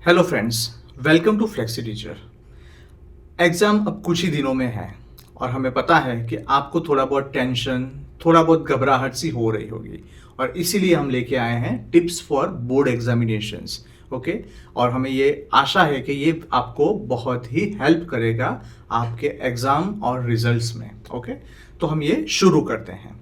Hello friends, welcome to flexi teacher. Exam अब कुछ ही दिनों में है और हमें पता है कि आपको थोड़ा बहुत टेंशन, थोड़ा बहुत घबराहट सी हो रही होगी और इसीलिए हम लेके आए हैं tips for board examinations. Okay, और हमें ये आशा है कि ये आपको बहुत ही हेल्प करेगा आपके एग्ज़ाम और रिजल्ट्स में। ओके, तो हम ये शुरू करते हैं।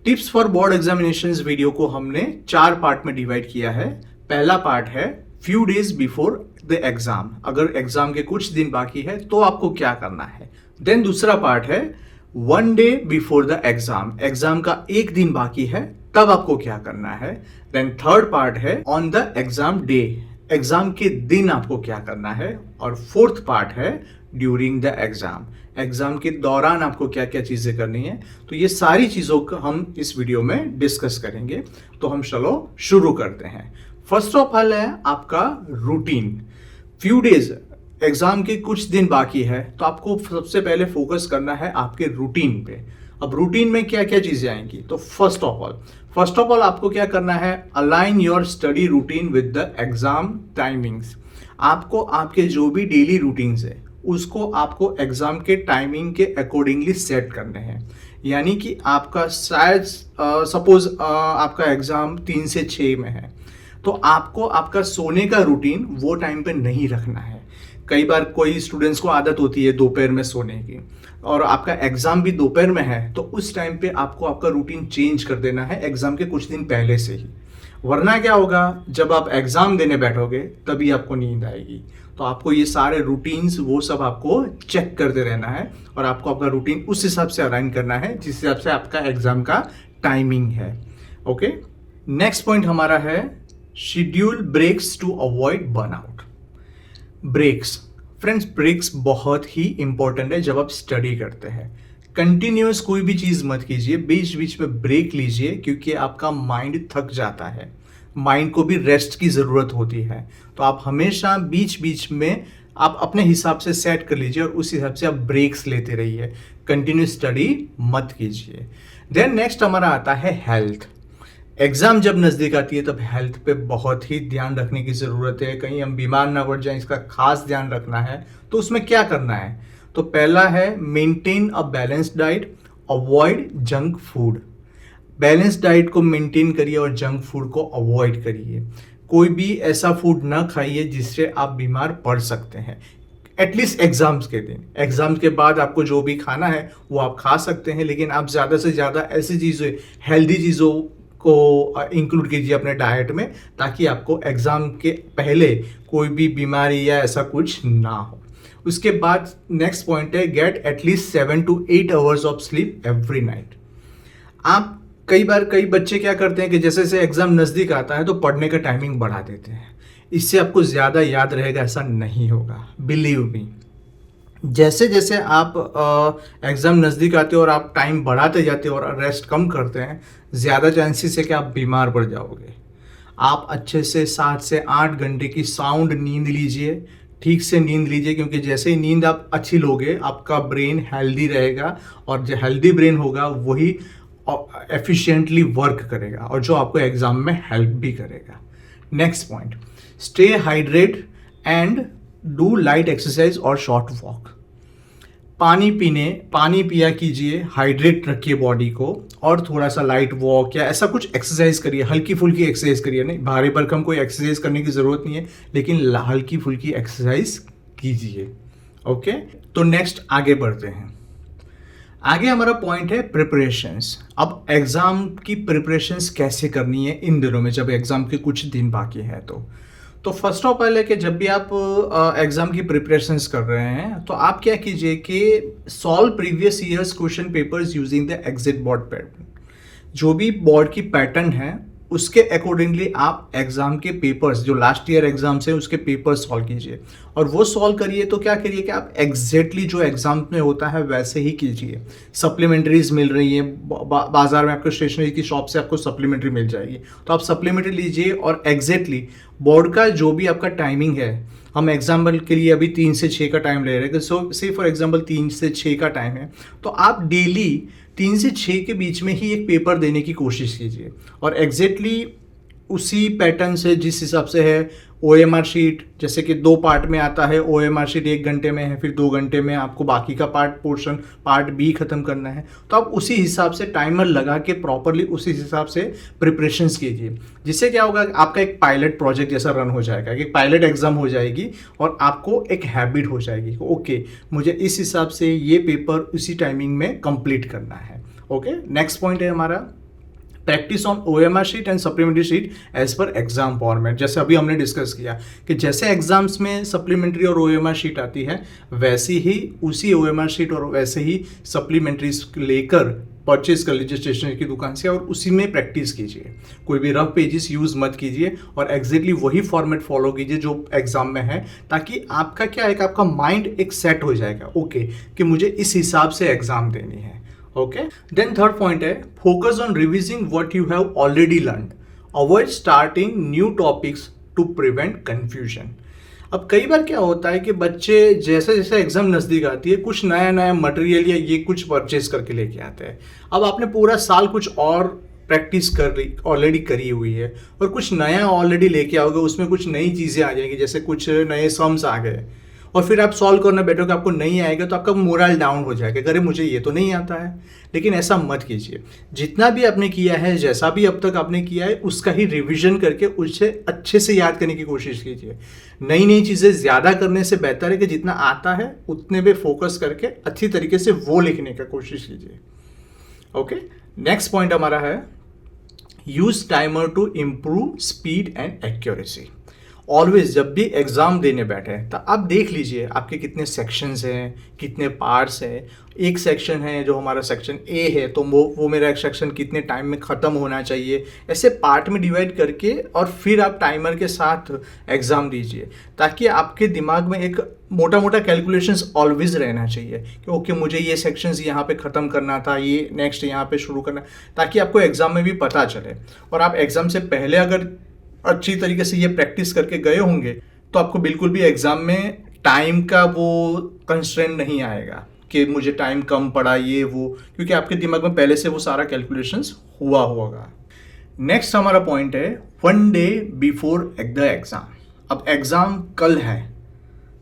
Tips for board examinations video को हमने 4 पार्ट में डिवाइड किया है। पहला पार्ट है few days before the exam, अगर एग्जाम के कुछ दिन बाकी है तो आपको क्या करना है। देन दूसरा पार्ट है 1 day before the exam, exam का एक दिन बाकी है तब आपको क्या करना है। देन थर्ड पार्ट है on the exam day, exam के दिन आपको क्या करना है। और फोर्थ पार्ट है ड्यूरिंग द एग्जाम, एग्जाम के दौरान आपको क्या क्या चीजें करनी है। तो ये सारी चीजों को हम इस वीडियो में डिस्कस करेंगे। तो हम चलो शुरू करते हैं। फर्स्ट ऑफ ऑल है आपका रूटीन। फ्यू डेज, एग्जाम के कुछ दिन बाकी है तो आपको सबसे पहले फोकस करना है आपके रूटीन पे। अब रूटीन में क्या क्या चीजें आएंगी, तो फर्स्ट ऑफ ऑल आपको क्या करना है, align your study routine with the exam timings. आपको आपके जो भी डेली रूटीन्स है उसको आपको एग्जाम के टाइमिंग के अकॉर्डिंगली सेट करने हैं। यानी कि आपका शायद सपोज आपका एग्जाम 3 से 6 में है तो आपको आपका सोने का रूटीन वो टाइम पे नहीं रखना है। कई बार कोई स्टूडेंट्स को आदत होती है दोपहर में सोने की और आपका एग्जाम भी दोपहर में है तो उस टाइम पे आपको आपका रूटीन चेंज कर देना है एग्जाम के कुछ दिन पहले से ही। वरना क्या होगा, जब आप एग्जाम देने बैठोगे तभी आपको नींद आएगी। तो आपको ये सारे रूटीन्स वो सब आपको चेक करते रहना है और आपको आपका रूटीन उस हिसाब से अलाइन करना है जिस हिसाब से आपका एग्जाम का टाइमिंग है। ओके, नेक्स्ट पॉइंट हमारा है schedule breaks to avoid burnout. Breaks, friends breaks बहुत ही इंपॉर्टेंट है जब आप स्टडी करते हैं। कंटिन्यूअस कोई भी चीज़ मत कीजिए, बीच बीच में ब्रेक लीजिए क्योंकि आपका माइंड थक जाता है, माइंड को भी रेस्ट की ज़रूरत होती है। तो आप हमेशा बीच बीच में आप अपने हिसाब से सेट कर लीजिए और उस हिसाब से आप ब्रेक्स लेते रहिए, कंटिन्यूस स्टडी मत कीजिए। देन नेक्स्ट हमारा आता है हेल्थ। एग्जाम जब नज़दीक आती है तब हेल्थ पे बहुत ही ध्यान रखने की ज़रूरत है, कहीं हम बीमार ना पड़ जाएं इसका खास ध्यान रखना है। तो उसमें क्या करना है, तो पहला है maintain a balanced diet, avoid junk food. Balanced diet को मेंटेन करिए और जंक फूड को अवॉइड करिए। कोई भी ऐसा फूड ना खाइए जिससे आप बीमार पड़ सकते हैं। एटलीस्ट एग्जाम्स के दिन, एग्जाम के बाद आपको जो भी खाना है वो आप खा सकते हैं, लेकिन आप ज़्यादा से ज़्यादा ऐसी चीज़ें, हेल्दी चीज़ों को इंक्लूड कीजिए अपने डाइट में ताकि आपको एग्जाम के पहले कोई भी बीमारी या ऐसा कुछ ना हो। उसके बाद नेक्स्ट पॉइंट है get at least 7 to 8 hours of sleep every night. आप कई बच्चे क्या करते हैं कि जैसे जैसे एग्जाम नज़दीक आता है तो पढ़ने का टाइमिंग बढ़ा देते हैं, इससे आपको ज़्यादा याद रहेगा, ऐसा नहीं होगा। बिलीव मी, जैसे जैसे आप एग्ज़ाम नज़दीक आते हो और आप टाइम बढ़ाते जाते हो और रेस्ट कम करते हैं, ज़्यादा चांसेस है कि आप बीमार पड़ जाओगे। आप अच्छे से 7 से 8 घंटे की साउंड नींद लीजिए, ठीक से नींद लीजिए, क्योंकि जैसे ही नींद आप अच्छी लोगे आपका ब्रेन हेल्दी रहेगा और जो हेल्दी ब्रेन होगा वही एफिशिएंटली वर्क करेगा और जो आपको एग्ज़ाम में हेल्प भी करेगा। Next point, stay hydrate and do light exercise और शॉर्ट वॉक। पानी पिया कीजिए, हाइड्रेट रखिए बॉडी को और थोड़ा सा लाइट वॉक या ऐसा कुछ एक्सरसाइज करिए, हल्की फुल्की एक्सरसाइज करिए। नहीं, भारी भरकम कोई एक्सरसाइज करने की ज़रूरत नहीं है, लेकिन हल्की फुल्की एक्सरसाइज कीजिए। ओके, तो नेक्स्ट आगे बढ़ते हैं। आगे हमारा पॉइंट है प्रिपरेशंस। अब एग्ज़ाम की प्रिपरेशंस कैसे करनी है इन दिनों में जब एग्ज़ाम के कुछ दिन बाकी है। तो फर्स्ट ऑफ ऑल है कि जब भी आप एग्ज़ाम की प्रिपरेशंस कर रहे हैं तो आप क्या कीजिए कि solve previous years question papers using the exit board pattern. जो भी बोर्ड की पैटर्न है उसके अकॉर्डिंगली आप एग्ज़ाम के पेपर्स, जो लास्ट ईयर एग्जाम्स हैं उसके पेपर्स सॉल्व कीजिए। और वो सॉल्व करिए तो क्या करिए कि आप एग्जैक्टली जो एग्जाम में होता है वैसे ही कीजिए। सप्लीमेंट्रीज मिल रही है बाजार में, आपको स्टेशनरी की शॉप से आपको सप्लीमेंट्री मिल जाएगी, तो आप सप्लीमेंट्री लीजिए और एग्जैक्टली बोर्ड का जो भी आपका टाइमिंग है, हम एग्जाम्पल के लिए अभी 3 से 6 का टाइम ले रहे हैं, सो से फॉर एग्जाम्पल 3 से 6 का टाइम है, तो आप डेली 3 से 6 के बीच में ही एक पेपर देने की कोशिश कीजिए और एग्जैक्टली उसी पैटर्न से जिस हिसाब से है OMR शीट, जैसे कि 2 पार्ट में आता है, OMR शीट 1 घंटे में है, फिर 2 घंटे में आपको बाकी का पार्ट बी खत्म करना है, तो आप उसी हिसाब से टाइमर लगा के प्रॉपरली उसी हिसाब से प्रिपरेशंस कीजिए। जिससे क्या होगा, आपका एक पायलट प्रोजेक्ट जैसा रन हो जाएगा, एक पायलट एग्जाम हो जाएगी और आपको एक हैबिट हो जाएगी, ओके मुझे इस हिसाब से ये पेपर उसी टाइमिंग में कंप्लीट करना है। ओके, नेक्स्ट पॉइंट है हमारा practice on OMR sheet and supplementary sheet as per exam format. जैसे अभी हमने डिस्कस किया कि जैसे एग्जाम्स में सप्लीमेंट्री और OMR शीट आती है, वैसी ही उसी OMR शीट और वैसे ही सप्लीमेंट्री लेकर परचेज कर लीजिए स्टेशनरी की दुकान से और उसी में प्रैक्टिस कीजिए। कोई भी रफ पेजेस यूज़ मत कीजिए और एग्जैक्टली वही फॉर्मेट फॉलो कीजिए जो एग्जाम में है, ताकि आपका क्या है कि आपका माइंड एक सेट हो जाएगा, ओके कि मुझे इस हिसाब से एग्जाम देनी है। ओके, देन थर्ड पॉइंट है focus on revising what you have already learn, avoid starting new topics to prevent confusion. अब कई बार क्या होता है कि बच्चे जैसे जैसे एग्जाम नज़दीक आती है कुछ नया नया मटेरियल या ये कुछ परचेज करके लेके आते हैं। अब आपने पूरा साल कुछ और प्रैक्टिस ऑलरेडी करी हुई है और कुछ नया ऑलरेडी लेके आओगे, उसमें कुछ नई चीज़ें आ जाएंगी, जैसे कुछ नए सम्स आ गए और फिर आप सॉल्व करना बैठोगे, आपको नहीं आएगा तो आपका मोरल डाउन हो जाएगा, अरे मुझे ये तो नहीं आता है। लेकिन ऐसा मत कीजिए, जितना भी आपने किया है, जैसा भी अब तक आपने किया है, उसका ही रिवीजन करके उसे अच्छे से याद करने की कोशिश कीजिए। नई नई चीज़ें ज़्यादा करने से बेहतर है कि जितना आता है उतने पे फोकस करके अच्छी तरीके से वो लिखने की कोशिश कीजिए। ओके, नेक्स्ट पॉइंट हमारा है use timer to improve speed and accuracy. Always जब भी एग्ज़ाम देने बैठे तो आप देख लीजिए आपके कितने सेक्शंस हैं, कितने पार्ट्स हैं। एक सेक्शन है जो हमारा सेक्शन ए है, तो वो मेरा एक सेक्शन कितने टाइम में ख़त्म होना चाहिए, ऐसे पार्ट में डिवाइड करके और फिर आप टाइमर के साथ एग्ज़ाम दीजिए, ताकि आपके दिमाग में एक मोटा मोटा कैलकुलेशंस ऑलवेज रहना चाहिए कि ओके मुझे ये सेक्शंस यहाँ पे ख़त्म करना था, ये नेक्स्ट यहाँ पे शुरू करना, ताकि आपको एग्ज़ाम में भी पता चले। और आप एग्ज़ाम से पहले अगर अच्छी तरीके से ये प्रैक्टिस करके गए होंगे तो आपको बिल्कुल भी एग्ज़ाम में टाइम का वो कंस्ट्रेंट नहीं आएगा कि मुझे टाइम कम पड़ा ये वो, क्योंकि आपके दिमाग में पहले से वो सारा कैलकुलेशंस हुआ होगा। नेक्स्ट हमारा पॉइंट है 1 डे बिफोर द एग्ज़ाम। अब एग्ज़ाम कल है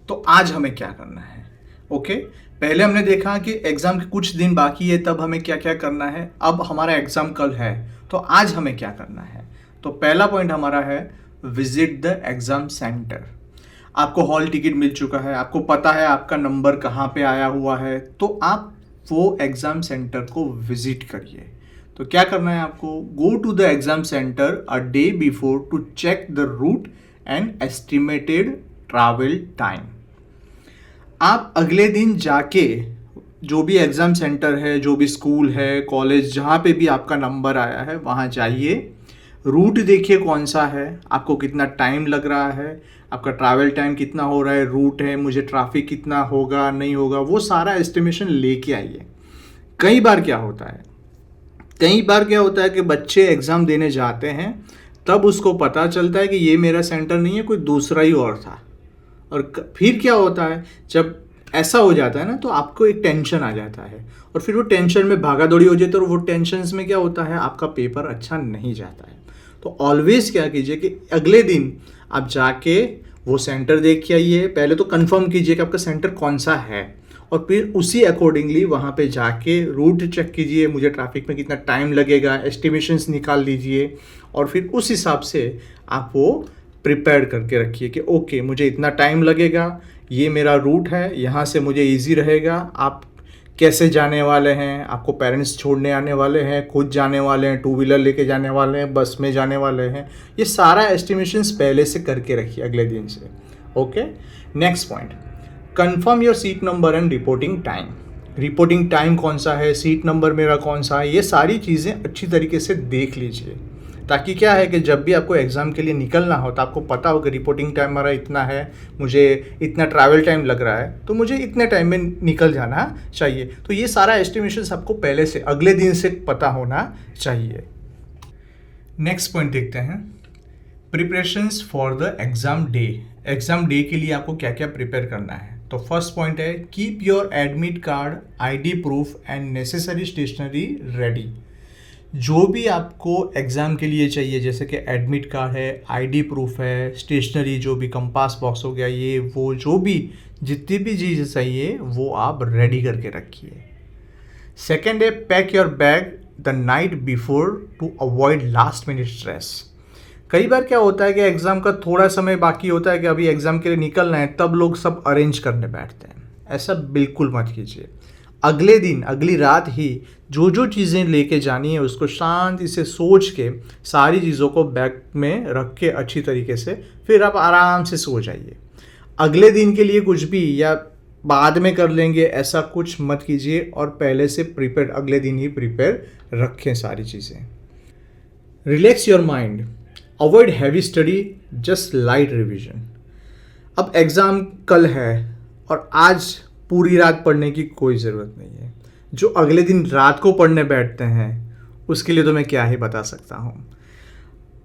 तो आज हमें क्या करना है। ओके, पहले हमने देखा कि एग्ज़ाम के कुछ दिन बाकी है तब हमें क्या क्या करना है, अब हमारा एग्ज़ाम कल है तो आज हमें क्या करना है। तो पहला पॉइंट हमारा है विजिट द एग्ज़ाम सेंटर। आपको हॉल टिकट मिल चुका है, आपको पता है आपका नंबर कहाँ पे आया हुआ है, तो आप वो एग्ज़ाम सेंटर को विजिट करिए। तो क्या करना है आपको, go to the exam centre a day before to check the route and estimated travel time. आप अगले दिन जाके जो भी एग्ज़ाम सेंटर है, जो भी स्कूल है, कॉलेज, जहाँ पे भी आपका नंबर आया है वहाँ जाइए, रूट देखिए कौन सा है, आपको कितना टाइम लग रहा है, आपका ट्रैवल टाइम कितना हो रहा है, रूट है, मुझे ट्रैफिक कितना होगा नहीं होगा, वो सारा एस्टिमेशन लेके आइए। कई बार क्या होता है कि बच्चे एग्ज़ाम देने जाते हैं तब उसको पता चलता है कि ये मेरा सेंटर नहीं है, कोई दूसरा ही और था। और फिर क्या होता है, जब ऐसा हो जाता है ना तो आपको एक टेंशन आ जाता है और फिर वो टेंशन में भागा दौड़ी हो जाती है और वो टेंशन में क्या होता है, आपका पेपर अच्छा नहीं जाता है। तो ऑलवेज क्या कीजिए कि अगले दिन आप जाके वो सेंटर देख के आइए, पहले तो कंफर्म कीजिए कि आपका सेंटर कौन सा है और फिर उसी अकॉर्डिंगली वहाँ पे जाके रूट चेक कीजिए, मुझे ट्रैफिक में कितना टाइम लगेगा, एस्टिमेशंस निकाल लीजिए और फिर उस हिसाब से आप वो प्रिपेयर करके रखिए कि ओके मुझे इतना टाइम लगेगा, ये मेरा रूट है, यहाँ से मुझे इजी रहेगा। आप कैसे जाने वाले हैं, आपको पेरेंट्स छोड़ने आने वाले हैं, खुद जाने वाले हैं, 2 व्हीलर लेके जाने वाले हैं, बस में जाने वाले हैं, ये सारा एस्टिमेशंस पहले से करके रखिए अगले दिन से। Okay, next point, confirm your seat number and reporting time. Reporting time कौन सा है, सीट नंबर मेरा कौन सा है, ये सारी चीज़ें अच्छी तरीके से देख लीजिए, ताकि क्या है कि जब भी आपको एग्ज़ाम के लिए निकलना हो तो आपको पता हो कि रिपोर्टिंग टाइम हमारा इतना है, मुझे इतना ट्रैवल टाइम लग रहा है, तो मुझे इतने टाइम में निकल जाना चाहिए। तो ये सारा एस्टिमेशन आपको पहले से अगले दिन से पता होना चाहिए। नेक्स्ट पॉइंट देखते हैं, preparations for the exam day. Exam day के लिए आपको क्या क्या प्रिपेयर करना है। तो फर्स्ट पॉइंट है keep your admit card, ID proof and necessary stationery ready. जो भी आपको एग्ज़ाम के लिए चाहिए, जैसे कि एडमिट कार्ड है, आईडी प्रूफ है, स्टेशनरी जो भी कंपास बॉक्स हो गया, ये वो जो भी जितनी भी चीज़ें चाहिए वो आप रेडी करके रखिए। सेकेंड है pack your bag the night before to avoid last minute stress. कई बार क्या होता है कि एग्ज़ाम का थोड़ा समय बाकी होता है कि अभी एग्ज़ाम के लिए निकलना है, तब लोग सब अरेंज करने बैठते हैं। ऐसा बिल्कुल मत कीजिए। अगले दिन अगली रात ही जो जो चीज़ें लेके जानी है उसको शांति से सोच के सारी चीज़ों को बैग में रख के अच्छी तरीके से फिर आप आराम से सो जाइए। अगले दिन के लिए कुछ भी या बाद में कर लेंगे ऐसा कुछ मत कीजिए, और पहले से प्रिपेयर अगले दिन ही प्रिपेयर रखें सारी चीज़ें। Relax your mind, avoid heavy study, just light revision. अब एग्ज़ाम कल है और आज पूरी रात पढ़ने की कोई ज़रूरत नहीं है। जो अगले दिन रात को पढ़ने बैठते हैं उसके लिए तो मैं क्या ही बता सकता हूँ।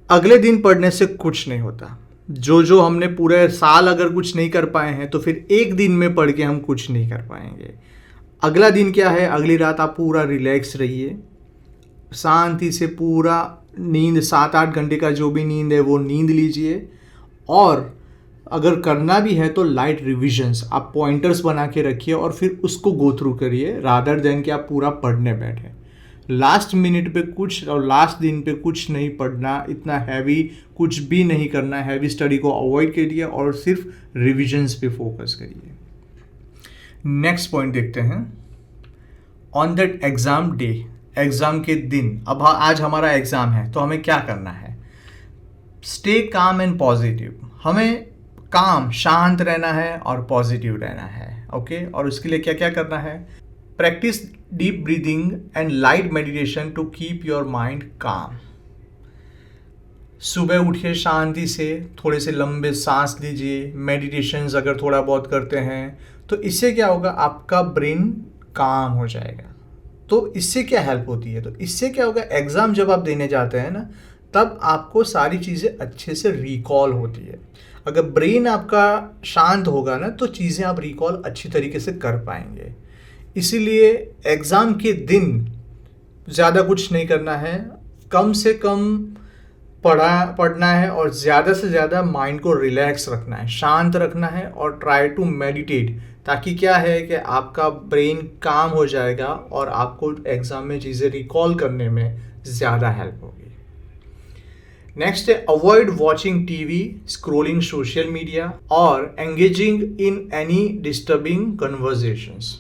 अगले दिन पढ़ने से कुछ नहीं होता। जो जो हमने पूरे साल अगर कुछ नहीं कर पाए हैं तो फिर एक दिन में पढ़ के हम कुछ नहीं कर पाएंगे। अगला दिन क्या है, अगली रात आप पूरा रिलैक्स रहिए, शांति से पूरा नींद 7-8 घंटे का जो भी नींद है वो नींद लीजिए, और अगर करना भी है तो लाइट रिविजन्स आप पॉइंटर्स बना के रखिए और फिर उसको गो थ्रू करिए, रादर देन कि आप पूरा पढ़ने बैठे। लास्ट मिनट पे कुछ और लास्ट दिन पे कुछ नहीं पढ़ना, इतना हैवी कुछ भी नहीं करना, हैवी स्टडी को अवॉइड करिए और सिर्फ रिविजन्स पे फोकस करिए। नेक्स्ट पॉइंट देखते हैं, on that exam day, exam के दिन। अब आज हमारा एग्ज़ाम है तो हमें क्या करना है, स्टे काम एंड पॉजिटिव। हमें काम शांत रहना है और पॉजिटिव रहना है, ओके। और उसके लिए क्या क्या करना है, practice deep breathing and light meditation to keep your mind calm. सुबह उठिए शांति से, थोड़े से लंबे सांस लीजिए, मेडिटेशंस अगर थोड़ा बहुत करते हैं तो इससे क्या होगा, आपका ब्रेन काम हो जाएगा। तो इससे क्या हेल्प होती है, तो इससे क्या होगा, एग्ज़ाम जब आप देने जाते हैं ना तब आपको सारी चीज़ें अच्छे से रिकॉल होती है। अगर ब्रेन आपका शांत होगा ना तो चीज़ें आप रिकॉल अच्छी तरीके से कर पाएंगे। इसीलिए एग्ज़ाम के दिन ज़्यादा कुछ नहीं करना है, कम से कम पढ़ना है और ज़्यादा से ज़्यादा माइंड को रिलैक्स रखना है, शांत रखना है और ट्राई टू मेडिटेट, ताकि क्या है कि आपका ब्रेन काम हो जाएगा और आपको एग्ज़ाम में चीज़ें रिकॉल करने में ज़्यादा हेल्प होगी। नेक्स्ट है avoid watching TV, scrolling social media और engaging in any disturbing conversations.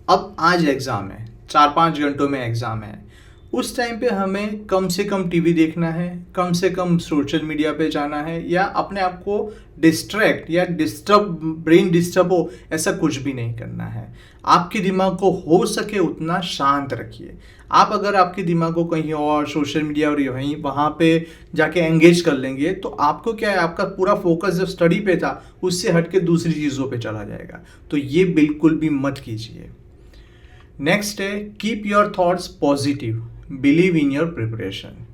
अब आज एग्ज़ाम है, 4-5 घंटों में एग्ज़ाम है, उस टाइम पे हमें कम से कम टीवी देखना है, कम से कम सोशल मीडिया पे जाना है, या अपने आप को डिस्ट्रैक्ट या ब्रेन डिस्टर्ब हो ऐसा कुछ भी नहीं करना है। आपके दिमाग को हो सके उतना शांत रखिए। आप अगर आपके दिमाग को कहीं और सोशल मीडिया और वहीं वहाँ पे जाके एंगेज कर लेंगे तो आपको क्या है, आपका पूरा फोकस जब स्टडी पे था उससे हट के दूसरी चीज़ों पे चला जाएगा। तो ये बिल्कुल भी मत कीजिए। नेक्स्ट है keep your thoughts positive, believe in your preparation.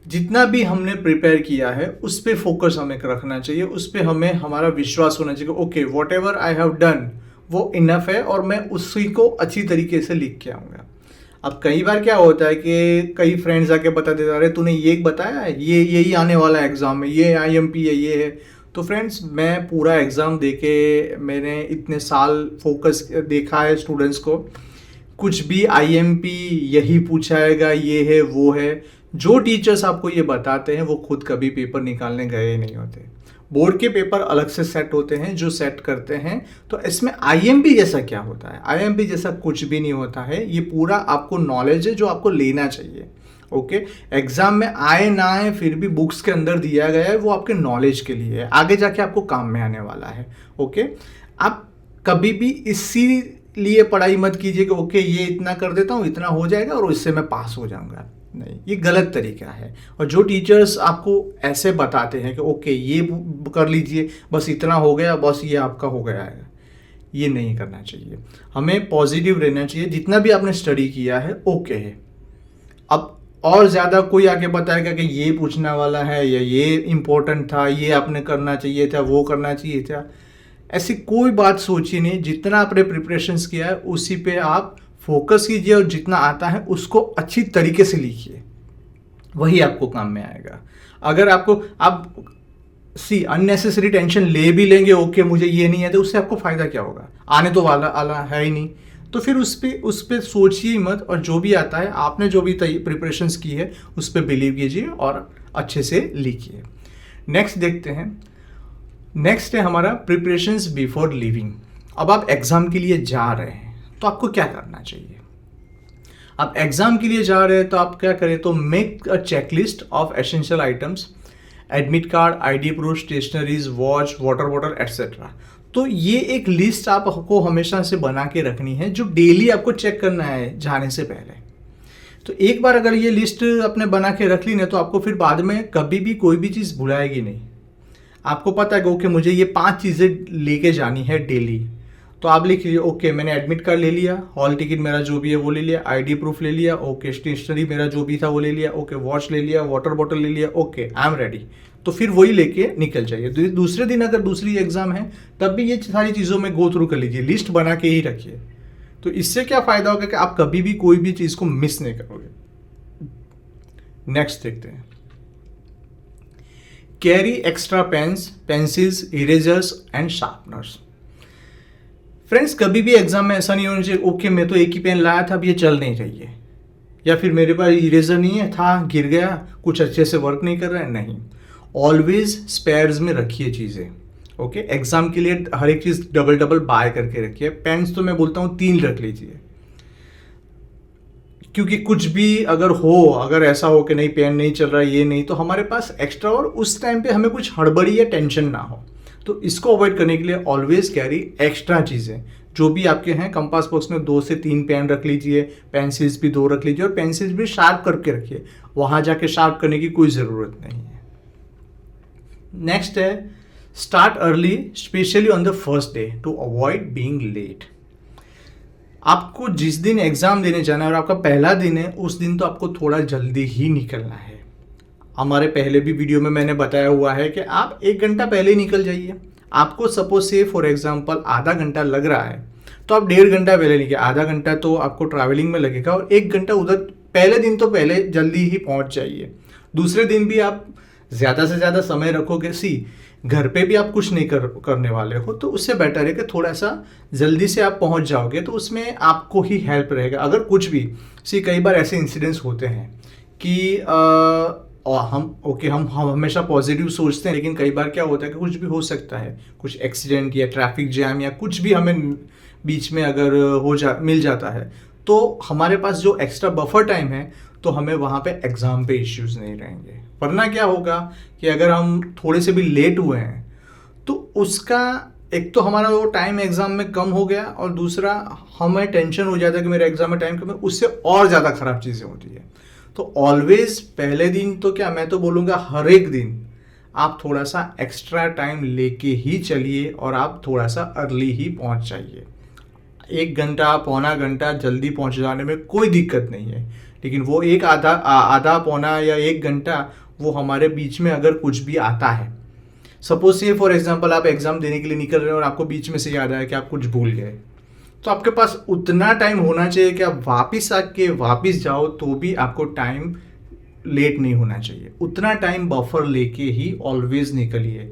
जितना भी हमने प्रिपेयर किया है उस पर फोकस हमें रखना चाहिए, उस पर हमें हमारा विश्वास होना चाहिए। Okay, what ever I have done वो इनफ है और मैं उसी को अच्छी तरीके से लिख के आऊँगा। अब कई बार क्या होता है कि कई फ्रेंड्स आके बता देते, अरे तूने ये बताया ये यही आने वाला है एग्ज़ाम में, ये IMP है, ये है। तो फ्रेंड्स, मैं पूरा एग्ज़ाम देके मैंने इतने साल फोकस देखा है स्टूडेंट्स को, कुछ भी IMP यही पूछाएगा, ये है वो है। जो टीचर्स आपको ये बताते हैं वो खुद कभी पेपर निकालने गए नहीं होते। बोर्ड के पेपर अलग से सेट होते हैं जो सेट करते हैं। तो इसमें IMP जैसा क्या होता है, IMP जैसा कुछ भी नहीं होता है। ये पूरा आपको नॉलेज है जो आपको लेना चाहिए। ओके, एग्जाम में आए ना आए फिर भी बुक्स के अंदर दिया गया है, वो आपके नॉलेज के लिए है, आगे जाके आपको काम में आने वाला है। ओके, आप कभी भी इसी लिए पढ़ाई मत कीजिए कि ओके ये इतना कर देता हूँ, इतना हो जाएगा और इससे मैं पास हो जाऊंगा। नहीं, ये गलत तरीका है। और जो टीचर्स आपको ऐसे बताते हैं कि ओके ये कर लीजिए, बस इतना हो गया, बस ये आपका हो गया है, ये नहीं करना चाहिए। हमें पॉजिटिव रहना चाहिए। जितना भी आपने स्टडी किया है ओके है, अब और ज़्यादा कोई आके बताएगा कि ये पूछने वाला है या ये इम्पोर्टेंट था, ये आपने करना चाहिए था, वो करना चाहिए था, ऐसी कोई बात सोचिए नहीं। जितना आपने प्रिपरेशंस किया है उसी पे आप फोकस कीजिए और जितना आता है उसको अच्छी तरीके से लिखिए, वही आपको काम में आएगा। अगर आपको आप अननेसेसरी टेंशन ले भी लेंगे, ओके मुझे ये नहीं है, तो उससे आपको फायदा क्या होगा, आने तो वाला आला है ही नहीं। तो फिर उस पे सोचिए मत, और जो भी आता है, आपने जो भी प्रिपरेशंस की है उस पर बिलीव कीजिए और अच्छे से लिखिए। नेक्स्ट देखते हैं। नेक्स्ट है हमारा प्रिपरेशंस बिफोर लिविंग। अब आप एग्जाम के लिए जा रहे हैं तो आपको क्या करना चाहिए। आप एग्जाम के लिए जा रहे हैं तो आप क्या करें, तो make a checklist of essential items, admit card, ID proof, stationeries, watch, water bottle etcetera. तो ये एक लिस्ट आपको हमेशा से बना के रखनी है, जो डेली आपको चेक करना है जाने से पहले। तो एक बार अगर ये लिस्ट आपने बना के रख ली ना, तो आपको फिर बाद में कभी भी कोई भी चीज़ भुलाएगी नहीं। आपको पता है कि ओके मुझे ये 5 चीज़ें लेके जानी है डेली, तो आप लिख लीजिए ओके मैंने एडमिट कार्ड ले लिया, हॉल टिकट मेरा जो भी है वो ले लिया, आईडी प्रूफ ले लिया, ओके स्टेशनरी मेरा जो भी था वो ले लिया, ओके वॉच ले लिया, वाटर बॉटल ले लिया, ओके आई एम रेडी। तो फिर वही लेके निकल जाइए। दूसरे दिन अगर दूसरी एग्जाम है तब भी ये सारी चीज़ों में गो थ्रू कर लीजिए, लिस्ट बना के ही रखिए। तो इससे क्या फ़ायदा होगा कि आप कभी भी कोई भी चीज़ को मिस नहीं करोगे। नेक्स्ट देखते हैं। Carry extra pens, pencils, erasers and sharpeners. Friends कभी भी एग्जाम में ऐसा नहीं होना चाहिए ओके मैं तो एक ही पेन लाया था अब ये चल नहीं रही है, या फिर मेरे पास इरेजर नहीं है था गिर गया कुछ अच्छे से वर्क नहीं कर रहा है। नहीं, ऑलवेज स्पेयर्स में रखिए चीज़ें। ओके एग्जाम के लिए हर एक चीज़ डबल डबल बाय करके रखिए। पेन्स तो मैं बोलता हूँ 3 रख लीजिए, क्योंकि कुछ भी अगर ऐसा हो कि नहीं पेन नहीं चल रहा ये नहीं, तो हमारे पास एक्स्ट्रा और उस टाइम पे हमें कुछ हड़बड़ी या टेंशन ना हो। तो इसको अवॉइड करने के लिए ऑलवेज कैरी एक्स्ट्रा चीज़ें जो भी आपके हैं। कंपास बॉक्स में 2 से 3 पेन रख लीजिए, पेंसिल्स भी 2 रख लीजिए, और पेंसिल्स भी शार्प करके रखिए, वहाँ जाके शार्प करने की कोई ज़रूरत नहीं है। नेक्स्ट है start early specially on the first day to avoid being late. आपको जिस दिन एग्ज़ाम देने जाना है और आपका पहला दिन है, उस दिन तो आपको थोड़ा जल्दी ही निकलना है। हमारे पहले भी वीडियो में मैंने बताया हुआ है कि आप 1 घंटा पहले ही निकल जाइए। आपको सपोज से फॉर एग्जांपल आधा घंटा लग रहा है, तो आप 1.5 घंटा पहले निकलिए। आधा घंटा तो आपको ट्रैवलिंग में लगेगा और 1 घंटा उधर पहले दिन तो पहले जल्दी ही पहुंच जाइए। दूसरे दिन भी आप ज़्यादा से ज़्यादा समय रखोगे, घर पे भी आप कुछ नहीं करने वाले हो, तो उससे बेटर है कि थोड़ा सा जल्दी से आप पहुंच जाओगे, तो उसमें आपको ही हेल्प रहेगा। अगर कुछ भी कई बार ऐसे इंसिडेंट्स होते हैं कि और हम हमेशा पॉजिटिव सोचते हैं, लेकिन कई बार क्या होता है कि कुछ भी हो सकता है, कुछ एक्सीडेंट या ट्रैफिक जैम या कुछ भी हमें बीच में अगर मिल जाता है, तो हमारे पास जो एक्स्ट्रा बफर टाइम है, तो हमें वहाँ पे एग्ज़ाम पे इश्यूज नहीं रहेंगे। वरना क्या होगा कि अगर हम थोड़े से भी लेट हुए हैं, तो उसका एक तो हमारा वो टाइम एग्ज़ाम में कम हो गया, और दूसरा हमें टेंशन हो जाता है कि मेरे एग्ज़ाम में टाइम कम है, उससे और ज़्यादा ख़राब चीज़ें होती है। तो ऑलवेज पहले दिन तो क्या मैं तो बोलूँगा हर एक दिन आप थोड़ा सा एक्स्ट्रा टाइम लेके ही चलिए, और आप थोड़ा सा अर्ली ही पहुंच जाइए। 1 घंटा पौना घंटा जल्दी पहुंच जाने में कोई दिक्कत नहीं है, लेकिन वो एक आधा पौना या 1 घंटा वो हमारे बीच में अगर कुछ भी आता है, सपोज से फॉर एग्जांपल आप एग्ज़ाम देने के लिए निकल रहे हैं और आपको बीच में से याद आया कि आप कुछ भूल गए, तो आपके पास उतना टाइम होना चाहिए कि आप वापस जाओ तो भी आपको टाइम लेट नहीं होना चाहिए। उतना टाइम बफर लेके ही ऑलवेज निकलिए।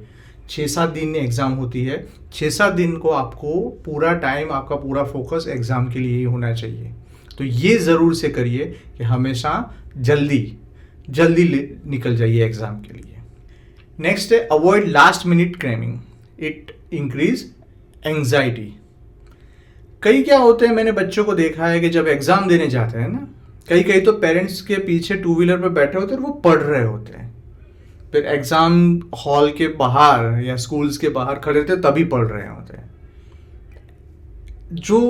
6-7 दिन एग्ज़ाम होती है, 6-7 दिन को आपको पूरा टाइम, आपका पूरा फोकस एग्ज़ाम के लिए ही होना चाहिए। तो ये ज़रूर से करिए कि हमेशा जल्दी निकल जाइए एग्ज़ाम के लिए। नेक्स्ट है avoid last minute cramming, it increase anxiety. कई क्या होते हैं, मैंने बच्चों को देखा है कि जब एग्ज़ाम देने जाते हैं ना, कई तो पेरेंट्स के पीछे 2 व्हीलर पर बैठे होते हैं और वो पढ़ रहे होते हैं, फिर एग्ज़ाम हॉल के बाहर या स्कूल्स के बाहर खड़े थे तभी पढ़ रहे होते हैं। जो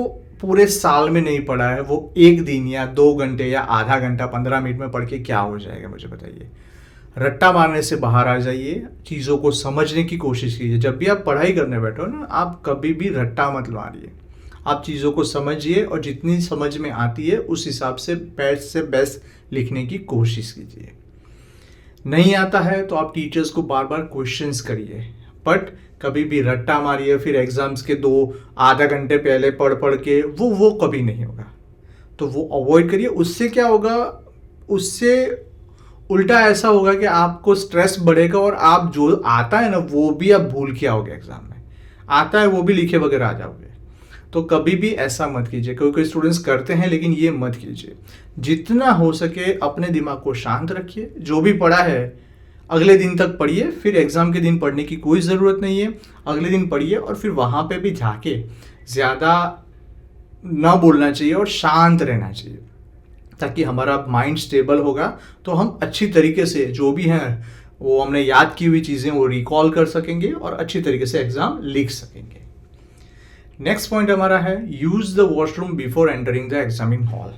पूरे साल में नहीं पढ़ा है, वो 1 दिन या 2 घंटे या आधा घंटा 15 मिनट में पढ़ के क्या हो जाएगा, मुझे बताइए। रट्टा मारने से बाहर आ जाइए, चीज़ों को समझने की कोशिश कीजिए। जब भी आप पढ़ाई करने बैठो ना, आप कभी भी रट्टा मत मारिए, आप चीज़ों को समझिए और जितनी समझ में आती है उस हिसाब से बेस्ट लिखने की कोशिश कीजिए। नहीं आता है तो आप टीचर्स को बार बार क्वेश्चंस करिए, बट कभी भी रट्टा मारिए फिर एग्जाम्स के 2 आधा घंटे पहले पढ़ के वो कभी नहीं होगा। तो वो अवॉइड करिए। उससे क्या होगा, उससे उल्टा ऐसा होगा कि आपको स्ट्रेस बढ़ेगा और आप जो आता है ना वो भी आप भूल के आओगे, एग्जाम में आता है वो भी लिखे बगैर आ जाओगे। तो कभी भी ऐसा मत कीजिए, क्योंकि स्टूडेंट्स करते हैं लेकिन ये मत कीजिए। जितना हो सके अपने दिमाग को शांत रखिए, जो भी पढ़ा है अगले दिन तक पढ़िए, फिर एग्जाम के दिन पढ़ने की कोई ज़रूरत नहीं है। अगले दिन पढ़िए और फिर वहाँ पे भी जाके ज़्यादा ना बोलना चाहिए और शांत रहना चाहिए, ताकि हमारा माइंड स्टेबल होगा तो हम अच्छी तरीके से जो भी हैं वो हमने याद की हुई चीज़ें वो रिकॉल कर सकेंगे और अच्छी तरीके से एग्ज़ाम लिख सकेंगे। नेक्स्ट पॉइंट हमारा है use the washroom before entering the examining hall.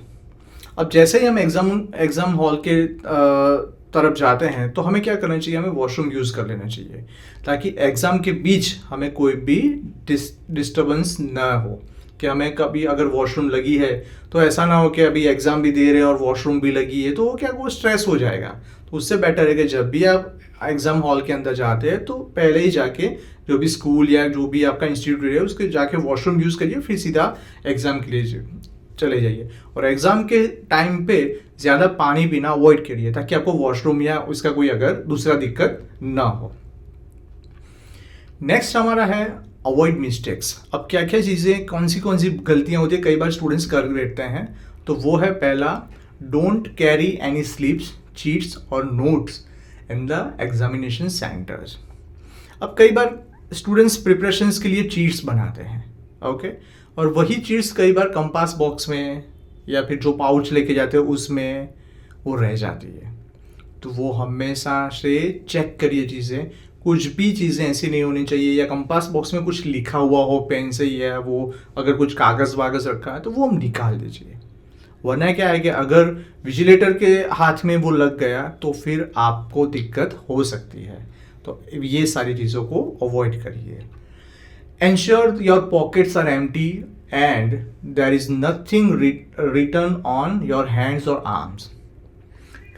अब जैसे ही हम एग्ज़ाम हॉल के तरफ जाते हैं तो हमें क्या करना चाहिए, हमें वॉशरूम यूज़ कर लेना चाहिए, ताकि एग्ज़ाम के बीच हमें कोई भी डिस्टर्बेंस ना हो। कि हमें कभी अगर वॉशरूम लगी है तो ऐसा ना हो कि अभी एग्ज़ाम भी दे रहे हैं और वॉशरूम भी लगी है, तो वो क्या वो स्ट्रेस हो जाएगा। तो उससे बेटर है कि जब भी आप एग्ज़ाम हॉल के अंदर जाते हैं तो पहले ही जाके जो भी स्कूल या जो भी आपका इंस्टीट्यूट है उसके जाके वॉशरूम यूज़ करिए, फिर सीधा एग्ज़ाम के लिए चले जाइए। और एग्ज़ाम के टाइम पे ज़्यादा पानी पीना अवॉइड करिए, ताकि आपको वॉशरूम या उसका कोई अगर दूसरा दिक्कत ना हो। नेक्स्ट हमारा है अवॉइड मिस्टेक्स। अब क्या क्या चीज़ें कौन सी गलतियां होती है कई बार स्टूडेंट्स कर लेते हैं, तो वो है पहला, don't carry any slips, cheats और notes in the examination centres. अब कई बार स्टूडेंट्स प्रिपरेशंस के लिए चीट्स बनाते हैं, ओके, और वही चीट्स कई बार कंपास बॉक्स में या फिर जो पाउच लेके जाते हैं उसमें वो रह जाती है। तो वो हमेशा से चेक करिए चीज़ें, कुछ भी चीज़ें ऐसी नहीं होनी चाहिए, या कंपास बॉक्स में कुछ लिखा हुआ हो पेन से, या वो अगर कुछ कागज़ वागज़ रखा है तो वो हम निकाल दीजिए। वरना क्या है कि अगर विजिलेटर के हाथ में वो लग गया तो फिर आपको दिक्कत हो सकती है। तो ये सारी चीज़ों को अवॉइड करिए। Ensure your pockets are empty and there is nothing written on your hands और आर्म्स।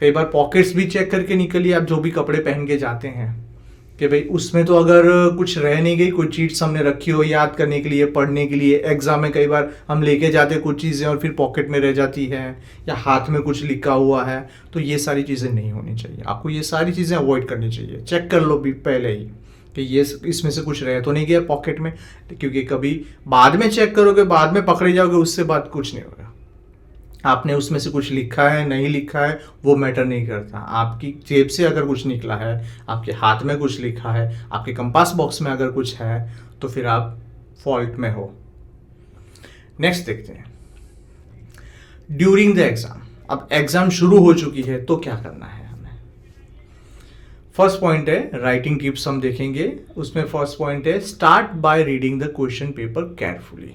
कई बार पॉकेट्स भी चेक करके निकलिए, आप जो भी कपड़े पहन के जाते हैं, कि भाई उसमें तो अगर कुछ रह नहीं गई, कोई चीट्स हमने रखी हो याद करने के लिए, पढ़ने के लिए। एग्जाम में कई बार हम लेके जाते हैं कुछ चीज़ें और फिर पॉकेट में रह जाती है, या हाथ में कुछ लिखा हुआ है, तो ये सारी चीज़ें नहीं होनी चाहिए। आपको ये सारी चीज़ें अवॉइड करनी चाहिए। चेक कर लो भी पहले ही कि ये इसमें से कुछ रह तो नहीं गया पॉकेट में, क्योंकि कभी बाद में चेक करोगे, बाद में पकड़े जाओगे, उससे बाद कुछ नहीं होगा। आपने उसमें से कुछ लिखा है नहीं लिखा है वो मैटर नहीं करता। आपकी जेब से अगर कुछ निकला है, आपके हाथ में कुछ लिखा है, आपके कंपास बॉक्स में अगर कुछ है, तो फिर आप फॉल्ट में हो। नेक्स्ट देखते हैं, ड्यूरिंग द एग्जाम। अब एग्जाम शुरू हो चुकी है तो क्या करना है हमें। फर्स्ट पॉइंट है राइटिंग टिप्स, हम देखेंगे। उसमें फर्स्ट पॉइंट है start by reading the question paper carefully.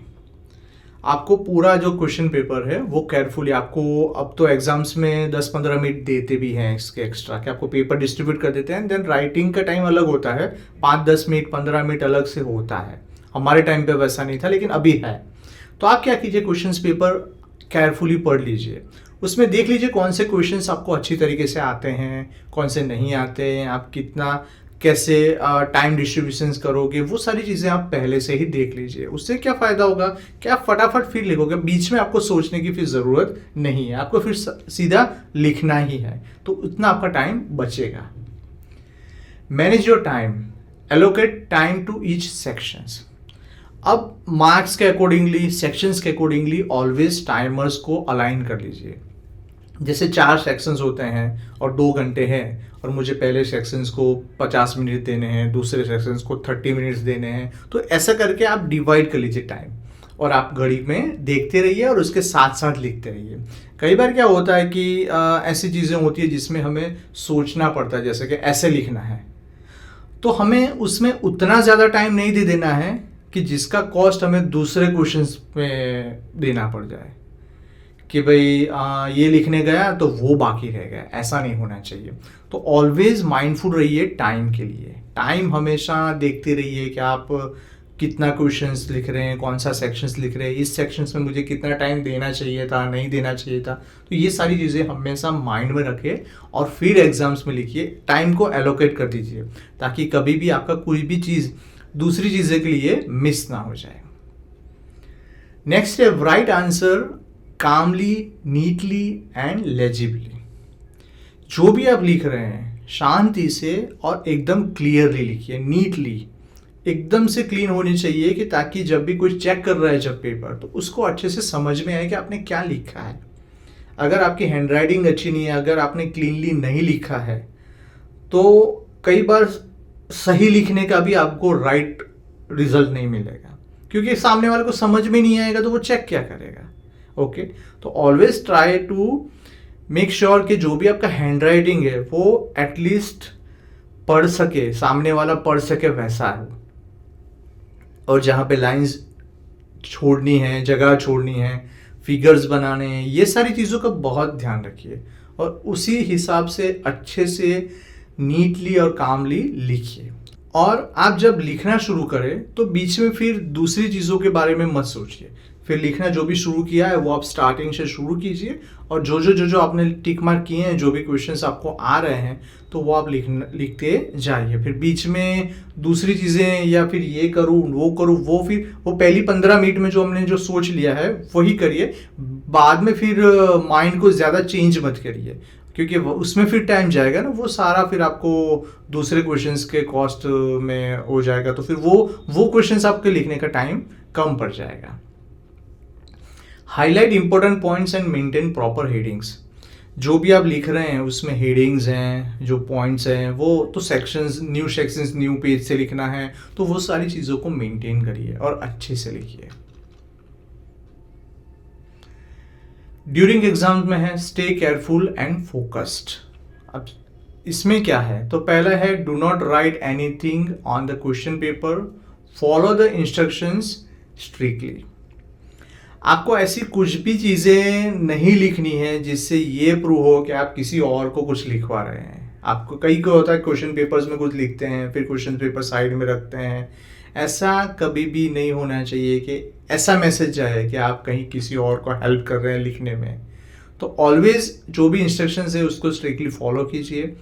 आपको पूरा जो क्वेश्चन पेपर है वो केयरफुली, आपको अब तो एग्जाम्स में 10-15 मिनट देते भी हैं इसके एक्स्ट्रा, कि आपको पेपर डिस्ट्रीब्यूट कर देते हैं। देन राइटिंग का टाइम अलग होता है, 5-10 मिनट 15 मिनट अलग से होता है। हमारे टाइम पे वैसा नहीं था लेकिन अभी है। तो आप क्या कीजिए, क्वेश्चन पेपर केयरफुली पढ़ लीजिए। उसमें देख लीजिए कौन से क्वेश्चंस आपको अच्छी तरीके से आते हैं, कौन से नहीं आते हैं, आप कितना कैसे टाइम डिस्ट्रीब्यूशंस करोगे, वो सारी चीज़ें आप पहले से ही देख लीजिए। उससे क्या फ़ायदा होगा कि आप फटाफट फिर लिखोगे, बीच में आपको सोचने की फिर ज़रूरत नहीं है, आपको फिर सीधा लिखना ही है, तो उतना आपका टाइम बचेगा। Manage your time, allocate time to each sections. अब मार्क्स के अकॉर्डिंगली, सेक्शंस के अकॉर्डिंगली ऑलवेज टाइमर्स को अलाइन कर लीजिए। जैसे 4 सेक्शंस होते हैं और 2 घंटे हैं, और मुझे पहले सेक्शंस को 50 मिनट देने हैं, दूसरे सेक्शंस को 30 मिनट्स देने हैं, तो ऐसा करके आप डिवाइड कर लीजिए टाइम, और आप घड़ी में देखते रहिए और उसके साथ साथ लिखते रहिए। कई बार क्या होता है कि ऐसी चीज़ें होती है जिसमें हमें सोचना पड़ता है, जैसे कि ऐसे लिखना है, तो हमें उसमें उतना ज़्यादा टाइम नहीं दे देना है कि जिसका कॉस्ट हमें दूसरे क्वेश्चंस में देना पड़ जाए, कि भाई ये लिखने गया तो वो बाकी रह गया। ऐसा नहीं होना चाहिए। तो ऑलवेज माइंडफुल रहिए टाइम के लिए। टाइम हमेशा देखते रहिए कि आप कितना क्वेश्चंस लिख रहे हैं, कौन सा सेक्शंस लिख रहे हैं, इस सेक्शंस में मुझे कितना टाइम देना चाहिए था, नहीं देना चाहिए था। तो ये सारी चीज़ें हमेशा माइंड में रखें और फिर एग्जाम्स में लिखिए। टाइम को एलोकेट कर दीजिए ताकि कभी भी आपका कोई भी चीज़ दूसरी चीज़ें के लिए मिस ना हो जाए। नेक्स्ट है write answer calmly, neatly and legibly. जो भी आप लिख रहे हैं शांति से और एकदम क्लियरली लिखिए, नीटली, एकदम से क्लीन होनी चाहिए कि ताकि जब भी कोई चेक कर रहा है जब पेपर, तो उसको अच्छे से समझ में आए कि आपने क्या लिखा है। अगर आपकी हैंडराइटिंग अच्छी नहीं है, अगर आपने क्लीनली नहीं लिखा है, तो कई बार सही लिखने का भी आपको राइट रिजल्ट नहीं मिलेगा, क्योंकि सामने वाले को समझ में नहीं आएगा तो वो चेक क्या करेगा। ओके, तो always try to make sure कि जो भी आपका हैंडराइटिंग है वो एटलीस्ट पढ़ सके, सामने वाला पढ़ सके वैसा है। और जहाँ पे लाइंस छोड़नी है, जगह छोड़नी है, फिगर्स बनाने हैं, ये सारी चीज़ों का बहुत ध्यान रखिए और उसी हिसाब से अच्छे से नीटली और कामली लिखिए। और आप जब लिखना शुरू करें तो बीच में फिर दूसरी चीज़ों के बारे में मत सोचिए। फिर लिखना जो भी शुरू किया है वो आप स्टार्टिंग से शुरू कीजिए और जो आपने टिक मार्क किए हैं, जो भी क्वेश्चंस आपको आ रहे हैं, तो वो आप लिखते जाइए। फिर बीच में दूसरी चीज़ें या फिर ये करूँ वो फिर वो पहली 15 मिनट में जो हमने जो सोच लिया है वही करिए। बाद में फिर माइंड को ज़्यादा चेंज मत करिए, क्योंकि उसमें फिर टाइम जाएगा ना, वो सारा फिर आपको दूसरे क्वेश्चंस के कॉस्ट में हो जाएगा, तो फिर वो क्वेश्चंस आपके लिखने का टाइम कम पड़ जाएगा। Highlight important points and maintain proper headings. जो भी आप लिख रहे हैं उसमें हेडिंग्स हैं, जो पॉइंट्स हैं, वो तो सेक्शंस न्यू पेज से लिखना है, तो वो सारी चीज़ों को मेंटेन करिए और अच्छे से लिखिए। ड्यूरिंग एग्जाम में है स्टे केयरफुल एंड फोकस्ड। अब इसमें क्या है, तो पहला है do not right anything on the question paper, follow the instructions strictly. आपको ऐसी कुछ भी चीज़ें नहीं लिखनी है जिससे ये प्रूव हो कि आप किसी और को कुछ लिखवा रहे हैं। आपको कई को होता है क्वेश्चन पेपर्स में कुछ लिखते हैं फिर क्वेश्चन पेपर साइड में रखते हैं, ऐसा कभी भी नहीं होना चाहिए कि ऐसा मैसेज जाए कि आप कहीं किसी और को हेल्प कर रहे हैं लिखने में। तो ऑलवेज जो भी इंस्ट्रक्शंस है उसको स्ट्रिक्टली फॉलो कीजिए।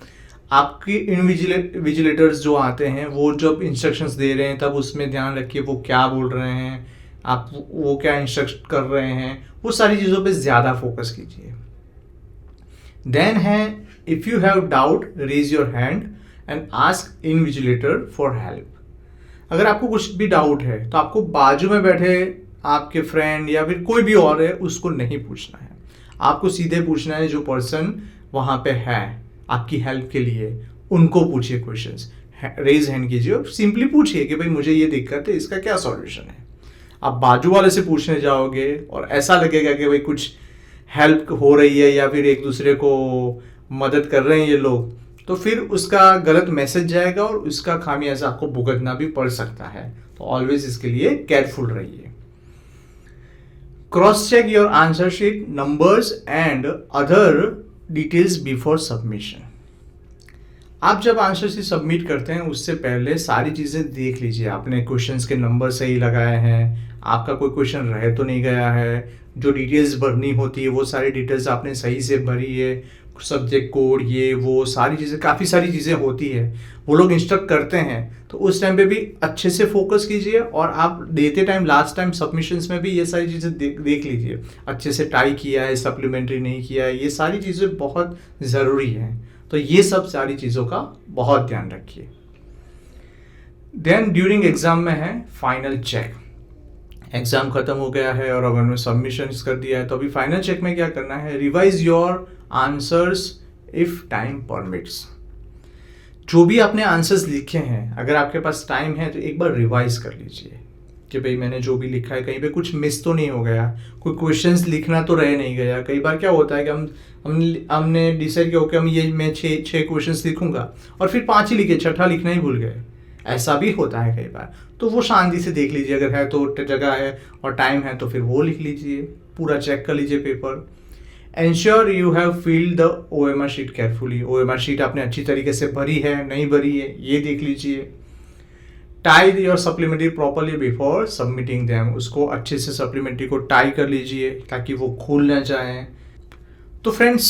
आपके इनविजिलेटर्स जो आते हैं वो जब इंस्ट्रक्शंस दे रहे हैं तब उसमें ध्यान रखिए वो क्या बोल रहे हैं, आप वो क्या इंस्ट्रक्ट कर रहे हैं, वो सारी चीज़ों पे ज़्यादा फोकस कीजिए। देन है if you have doubt raise your hand and ask invigilator for help. अगर आपको कुछ भी डाउट है तो आपको बाजू में बैठे आपके फ्रेंड या फिर कोई भी और है उसको नहीं पूछना है, आपको सीधे पूछना है जो पर्सन वहाँ पे है आपकी हेल्प के लिए, उनको पूछिए क्वेश्चंस, रेज हैंड कीजिए और सिंपली पूछिए कि भाई मुझे ये दिक्कत है, इसका क्या सॉल्यूशन है। आप बाजू वाले से पूछने जाओगे और ऐसा लगेगा कि भाई कुछ हेल्प हो रही है या फिर एक दूसरे को मदद कर रहे हैं ये लोग, तो फिर उसका गलत मैसेज जाएगा और उसका खामियाजा आपको भुगतना भी पड़ सकता है। तो ऑलवेज इसके लिए केयरफुल रहिए। Cross check your answer sheet, numbers and other details before submission. आप जब आंसर शीट सबमिट करते हैं उससे पहले सारी चीज़ें देख लीजिए, आपने क्वेश्चंस के नंबर सही लगाए हैं, आपका कोई क्वेश्चन रह तो नहीं गया है, जो डिटेल्स भरनी होती है वो सारी डिटेल्स आपने सही से भरी है, सब्जेक्ट कोड ये वो सारी चीज़ें, काफ़ी सारी चीज़ें होती है, वो लोग इंस्ट्रक्ट करते हैं, तो उस टाइम पे भी अच्छे से फोकस कीजिए। और आप देते टाइम लास्ट टाइम सबमिशंस में भी ये सारी चीज़ें देख लीजिए, अच्छे से टाई किया है, सप्लीमेंट्री नहीं किया है, ये सारी चीज़ें बहुत ज़रूरी हैं। तो ये सब सारी चीज़ों का बहुत ध्यान रखिए। देन ड्यूरिंग एग्जाम में है फाइनल चेक। एग्जाम खत्म हो गया है और अगर मैं सबमिशन कर दिया है तो अभी फाइनल चेक में क्या करना है, revise your answers if time permits. जो भी आपने आंसर्स लिखे हैं अगर आपके पास टाइम है तो एक बार रिवाइज कर लीजिए कि भाई मैंने जो भी लिखा है कहीं पे कुछ मिस तो नहीं हो गया, कोई क्वेश्चंस लिखना तो रह नहीं गया। कई बार क्या होता है कि हमने डिसाइड किया कि मैं छः क्वेश्चंस लिखूंगा और फिर 5 ही लिखे, छठा लिखना ही भूल गए, ऐसा भी होता है कई बार। तो वो शांति से देख लीजिए, अगर है तो जगह है और टाइम है तो फिर वो लिख लीजिए, पूरा चेक कर लीजिए paper. Ensure you have filled the OMR sheet carefully. OMR sheet आपने अच्छी तरीके से भरी है नहीं भरी है ये देख लीजिए। Tie your supplementary properly before submitting them. उसको अच्छे से सप्लीमेंट्री को टाई कर लीजिए ताकि वो खुल ना जाए। तो फ्रेंड्स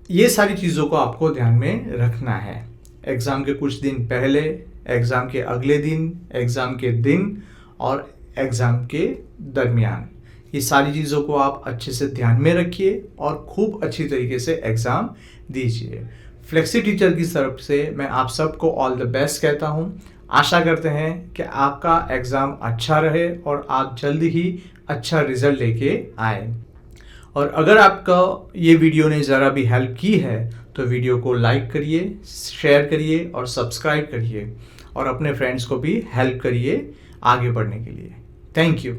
ये सारी चीज़ों को आपको ध्यान में रखना है। एग्ज़ाम के कुछ दिन पहले, एग्ज़ाम के अगले दिन, एग्ज़ाम के दिन और एग्ज़ाम के दरमियान, ये सारी चीज़ों को आप अच्छे से ध्यान में रखिए और खूब अच्छी तरीके से एग्ज़ाम दीजिए। फ्लेक्सी टीचर की तरफ से मैं आप सबको ऑल द बेस्ट कहता हूँ। आशा करते हैं कि आपका एग्ज़ाम अच्छा रहे और आप जल्द ही अच्छा रिज़ल्ट लेके आए। और अगर आपका ये वीडियो ने ज़रा भी हेल्प की है तो वीडियो को लाइक करिए, शेयर करिए और सब्सक्राइब करिए और अपने फ्रेंड्स को भी हेल्प करिए आगे बढ़ने के लिए। Thank you.